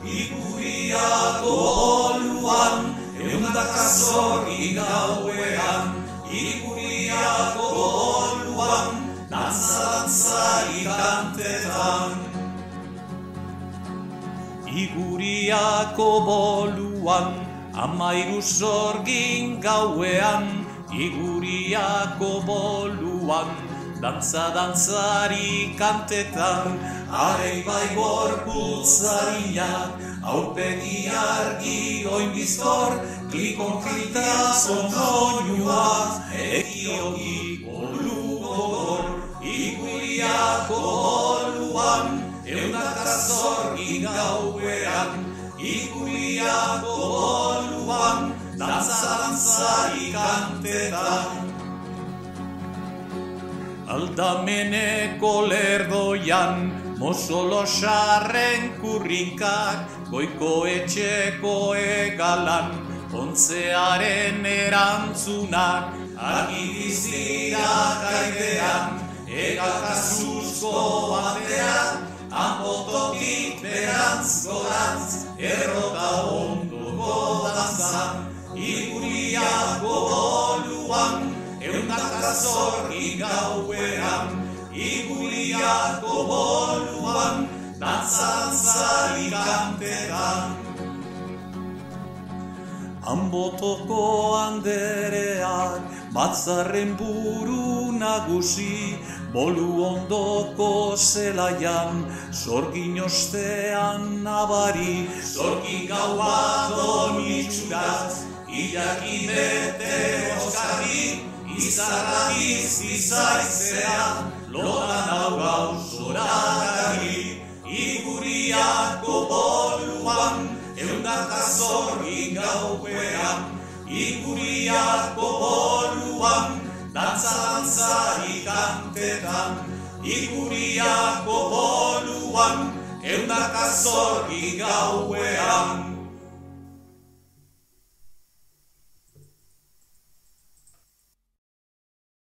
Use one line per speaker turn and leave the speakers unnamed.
Iguriako boluan, eundaka zorri gauean, Iguriako boluan, dantza-dantzari kantetan. Iguriako boluan, 13 zorgin gauean, Iguriako boluan, dantza-dantzari kantetan, arei bai gorputzariak, aurpegi argi oin bizkor, klikon klitazon oinua, ekiogi bolu gogor, Iguriako boluan, eundaka zorgin gauean, Iguriako boluan, dantza-dantzari kantetan. Aldameneko lerdoian, Mosolosarren kurrinkak, goiko etxeko egalan, ontzearen erantzunak, argibizirak aidean, egakazuzko batean, anbototik berantz gorantz, errota ondoko dantzan, Iguriako boluan, eundaka zorri gauean, Iguriako boluan, dantza-dantzari kantetan. Anbotoko andereak, batzarren buru nagusi, bolu ondoko zelaian, zorgin ostean nabari, zorgin gau bat onitxuraz, ilaki bete oskarri, izarragiz izaizea, lotan hau gau zorakari, Iguriako boluan, eundaka zorri gauean, Iguriako boluan, dantza-dantzari kantetan, Iguriako boluan, eundaka zorri gauean.